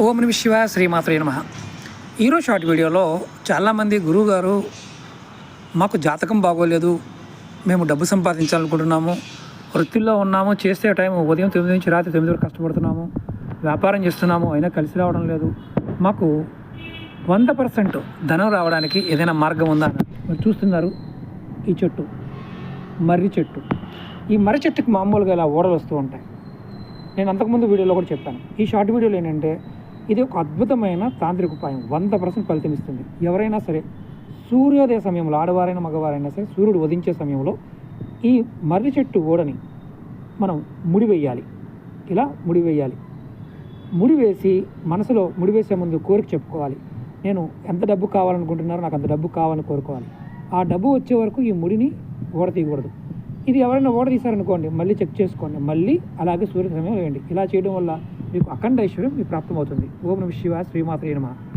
ఓం నమః శివాయ శ్రీమాత్రే నమః. ఈరోజు షార్ట్ వీడియోలో చాలామంది గురువుగారు మాకు జాతకం బాగోలేదు, మేము డబ్బు సంపాదించాలనుకుంటున్నాము, వృత్తిలో ఉన్నాము, చేసే టైం ఉదయం 9 నుంచి రాత్రి 9 వరకు కష్టపడుతున్నాము, వ్యాపారం చేస్తున్నాము, అయినా కలిసి రావడం లేదు, మాకు 100% ధనం రావడానికి ఏదైనా మార్గం ఉందా అని మీరు చూస్తున్నారు. ఈ చెట్టు మర్రి చెట్టు. ఈ మర్రి చెట్టుకి మామూలుగా ఇలా ఓడలు వస్తూ ఉంటాయి. నేను అంతకుముందు వీడియోలో కూడా చెప్పాను. ఈ షార్ట్ వీడియోలో ఏంటంటే ఇది ఒక అద్భుతమైన తాంత్రిక ఉపాయం, 100% ఫలితం ఇస్తుంది. ఎవరైనా సరే సూర్యోదయ సమయంలో, ఆడవారైనా మగవారైనా సరే, సూర్యుడు ఉదయించే సమయంలో ఈ మర్రి చెట్టు ఓడని మనం ముడివేయాలి. ఇలా ముడివేయాలి. ముడివేసి మనసులో ముడివేసే ముందు కోరిక చెప్పుకోవాలి. నేను ఎంత డబ్బు కావాలనుకుంటున్నారో నాకు అంత డబ్బు కావాలని కోరుకోవాలి. ఆ డబ్బు వచ్చే వరకు ఈ ముడిని ఓడ తీయకూడదు. ఇది ఎవరైనా ఓడ తీశారనుకోండి, మళ్ళీ చెక్ చేసుకోండి, మళ్ళీ అలాగే సూర్య సమయం వేయండి. ఇలా చేయడం వల్ల మీకు అఖండ ఐశ్వర్యం మీకు ప్రాప్తమవుతుంది. ఓం నమః శివాయ శ్రీమాత్రే నమః.